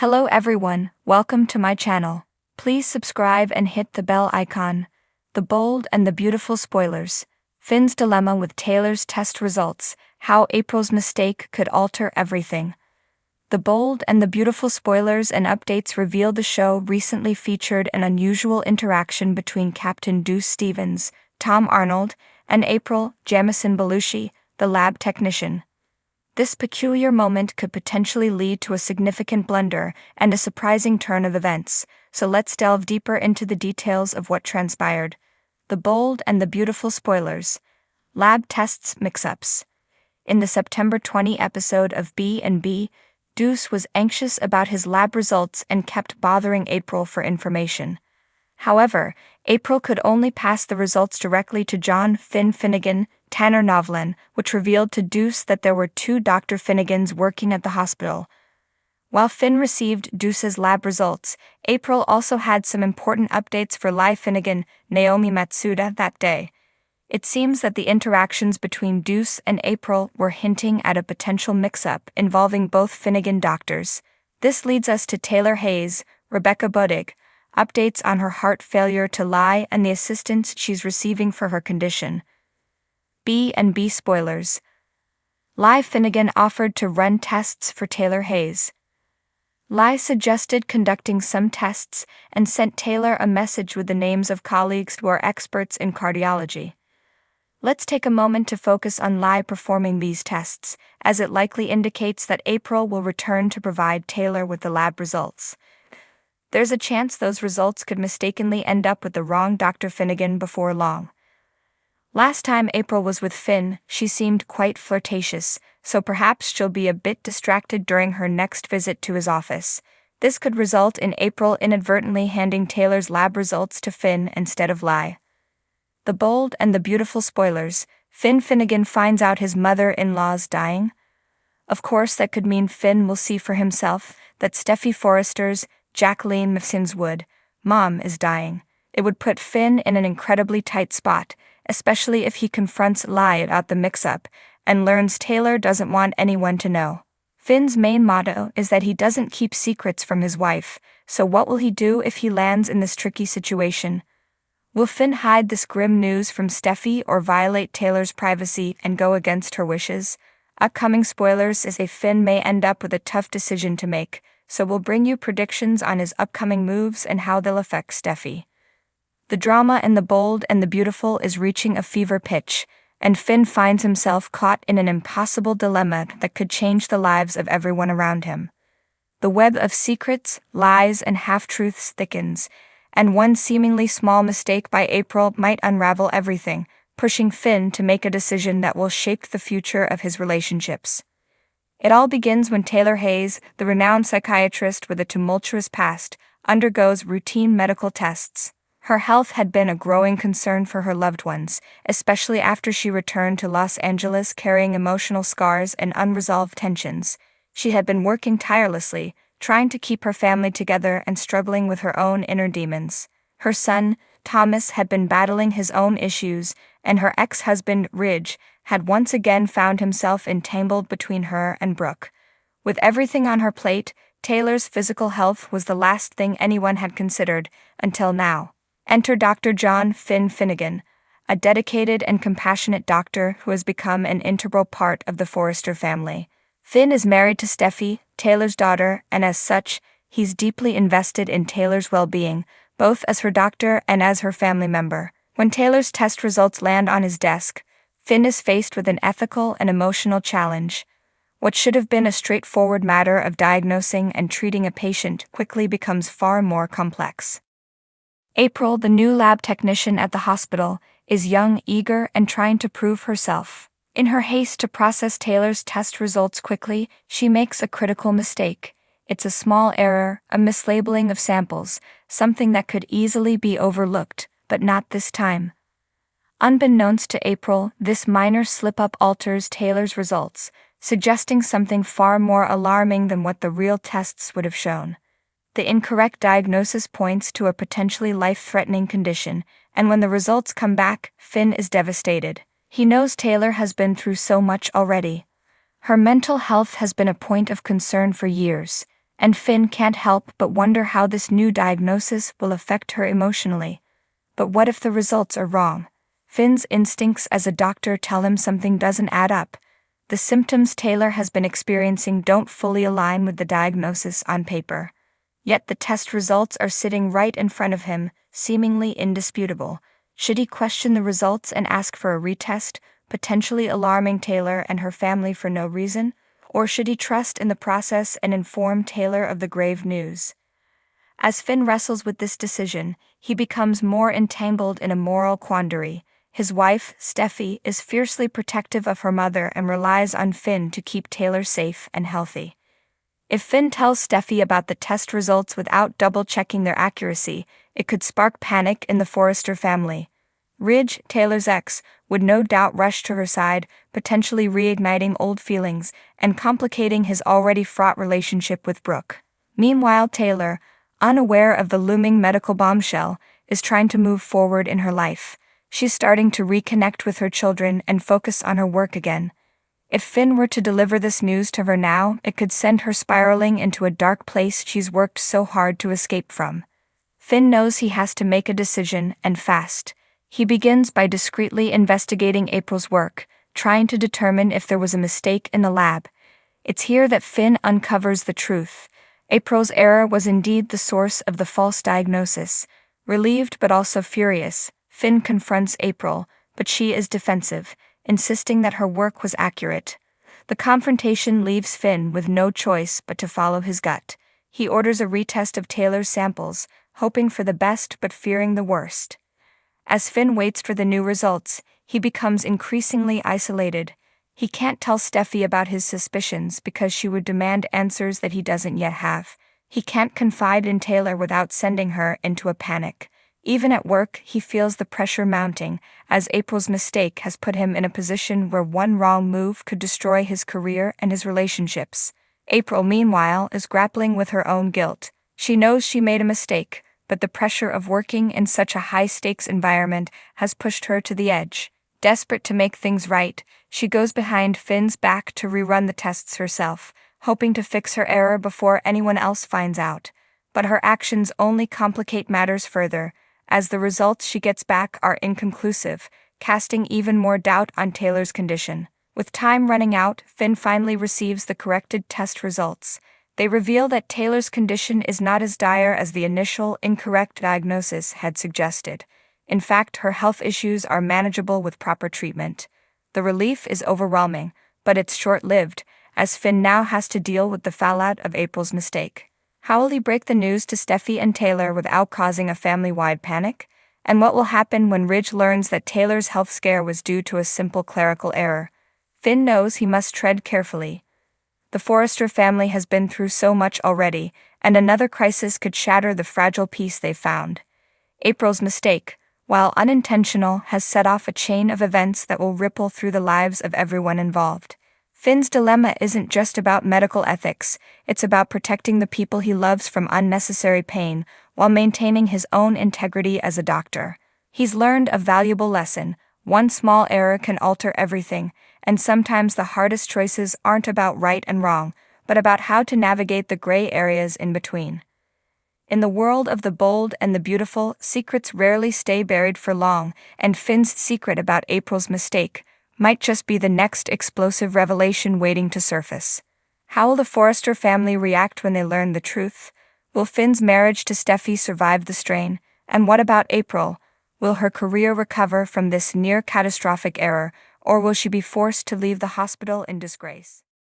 Hello everyone, welcome to my channel. Please subscribe and hit the bell icon. The bold and the beautiful spoilers. Finn's dilemma with Taylor's test results, how April's mistake could alter everything. The bold and the beautiful spoilers and updates reveal the show recently featured an unusual interaction between Captain Deuce Stevens, Tom Arnold, and April Jamison Belushi, the lab technician. This peculiar moment could potentially lead to a significant blunder and a surprising turn of events, so let's delve deeper into the details of what transpired. The bold and the beautiful spoilers. Lab tests mix-ups. In the September 20 episode of B&B, Deuce was anxious about his lab results and kept bothering April for information. However, April could only pass the results directly to John Finn Finnegan, Tanner Novlan, which revealed to Deuce that there were two Dr. Finnegans working at the hospital. While Finn received Deuce's lab results, April also had some important updates for Lai Finnegan, Naomi Matsuda that day. It seems that the interactions between Deuce and April were hinting at a potential mix-up involving both Finnegan doctors. This leads us to Taylor Hayes, Rebecca Budig, updates on her heart failure to Lai and the assistance she's receiving for her condition. B&B spoilers. Lai Finnegan offered to run tests for Taylor Hayes. Lai suggested conducting some tests and sent Taylor a message with the names of colleagues who are experts in cardiology. Let's take a moment to focus on Lai performing these tests, as it likely indicates that April will return to provide Taylor with the lab results. There's a chance those results could mistakenly end up with the wrong Dr. Finnegan before long. Last time April was with Finn, she seemed quite flirtatious, so perhaps she'll be a bit distracted during her next visit to his office. This could result in April inadvertently handing Taylor's lab results to Finn instead of Lai. The bold and the beautiful spoilers. Finn Finnegan finds out his mother-in-law's dying. Of course, that could mean Finn will see for himself that Steffi Forrester's Jacqueline Mifson's mom is dying. It would put Finn in an incredibly tight spot, especially if he confronts Lai about the mix-up and learns Taylor doesn't want anyone to know. Finn's main motto is that he doesn't keep secrets from his wife, so what will he do if he lands in this tricky situation? Will Finn hide this grim news from Steffi or violate Taylor's privacy and go against her wishes? Upcoming spoilers say Finn may end up with a tough decision to make, so we'll bring you predictions on his upcoming moves and how they'll affect Steffi. The drama in The Bold and the Beautiful is reaching a fever pitch, and Finn finds himself caught in an impossible dilemma that could change the lives of everyone around him. The web of secrets, lies, and half-truths thickens, and one seemingly small mistake by April might unravel everything, pushing Finn to make a decision that will shape the future of his relationships. It all begins when Taylor Hayes, the renowned psychiatrist with a tumultuous past, undergoes routine medical tests. Her health had been a growing concern for her loved ones, especially after she returned to Los Angeles carrying emotional scars and unresolved tensions. She had been working tirelessly, trying to keep her family together and struggling with her own inner demons. Her son, Thomas, had been battling his own issues, and her ex-husband, Ridge, had once again found himself entangled between her and Brooke. With everything on her plate, Taylor's physical health was the last thing anyone had considered, until now. Enter Dr. John Finn Finnegan, a dedicated and compassionate doctor who has become an integral part of the Forrester family. Finn is married to Steffi, Taylor's daughter, and as such, he's deeply invested in Taylor's well-being, both as her doctor and as her family member. When Taylor's test results land on his desk, Finn is faced with an ethical and emotional challenge. What should have been a straightforward matter of diagnosing and treating a patient quickly becomes far more complex. April, the new lab technician at the hospital, is young, eager, and trying to prove herself. In her haste to process Taylor's test results quickly, she makes a critical mistake. It's a small error, a mislabeling of samples, something that could easily be overlooked, but not this time. Unbeknownst to April, this minor slip-up alters Taylor's results, suggesting something far more alarming than what the real tests would have shown. The incorrect diagnosis points to a potentially life-threatening condition, and when the results come back, Finn is devastated. He knows Taylor has been through so much already. Her mental health has been a point of concern for years, and Finn can't help but wonder how this new diagnosis will affect her emotionally. But what if the results are wrong? Finn's instincts as a doctor tell him something doesn't add up. The symptoms Taylor has been experiencing don't fully align with the diagnosis on paper. Yet the test results are sitting right in front of him, seemingly indisputable. Should he question the results and ask for a retest, potentially alarming Taylor and her family for no reason? Or should he trust in the process and inform Taylor of the grave news? As Finn wrestles with this decision, he becomes more entangled in a moral quandary. His wife, Steffi, is fiercely protective of her mother and relies on Finn to keep Taylor safe and healthy. If Finn tells Steffi about the test results without double-checking their accuracy, it could spark panic in the Forrester family. Ridge, Taylor's ex, would no doubt rush to her side, potentially reigniting old feelings and complicating his already fraught relationship with Brooke. Meanwhile, Taylor, unaware of the looming medical bombshell, is trying to move forward in her life. She's starting to reconnect with her children and focus on her work again. If Finn were to deliver this news to her now, it could send her spiraling into a dark place she's worked so hard to escape from. Finn knows he has to make a decision, and fast. He begins by discreetly investigating April's work, trying to determine if there was a mistake in the lab. It's here that Finn uncovers the truth. April's error was indeed the source of the false diagnosis. Relieved but also furious, Finn confronts April, but she is defensive, insisting that her work was accurate. The confrontation leaves Finn with no choice but to follow his gut. He orders a retest of Taylor's samples, hoping for the best but fearing the worst. As Finn waits for the new results, he becomes increasingly isolated. He can't tell Steffi about his suspicions because she would demand answers that he doesn't yet have. He can't confide in Taylor without sending her into a panic. Even at work, he feels the pressure mounting, as April's mistake has put him in a position where one wrong move could destroy his career and his relationships. April, meanwhile, is grappling with her own guilt. She knows she made a mistake, but the pressure of working in such a high-stakes environment has pushed her to the edge. Desperate to make things right, she goes behind Finn's back to rerun the tests herself, hoping to fix her error before anyone else finds out. But her actions only complicate matters further, as the results she gets back are inconclusive, casting even more doubt on Taylor's condition. With time running out, Finn finally receives the corrected test results. They reveal that Taylor's condition is not as dire as the initial incorrect diagnosis had suggested. In fact, her health issues are manageable with proper treatment. The relief is overwhelming, but it's short-lived, as Finn now has to deal with the fallout of April's mistake. How will he break the news to Steffi and Taylor without causing a family-wide panic? And what will happen when Ridge learns that Taylor's health scare was due to a simple clerical error? Finn knows he must tread carefully. The Forrester family has been through so much already, and another crisis could shatter the fragile peace they've found. April's mistake, while unintentional, has set off a chain of events that will ripple through the lives of everyone involved. Finn's dilemma isn't just about medical ethics, it's about protecting the people he loves from unnecessary pain while maintaining his own integrity as a doctor. He's learned a valuable lesson. One small error can alter everything, and sometimes the hardest choices aren't about right and wrong, but about how to navigate the gray areas in between. In the world of the bold and the beautiful, secrets rarely stay buried for long, and Finn's secret about April's mistake might just be the next explosive revelation waiting to surface. How will the Forrester family react when they learn the truth? Will Finn's marriage to Steffi survive the strain? And what about April? Will her career recover from this near-catastrophic error, or will she be forced to leave the hospital in disgrace?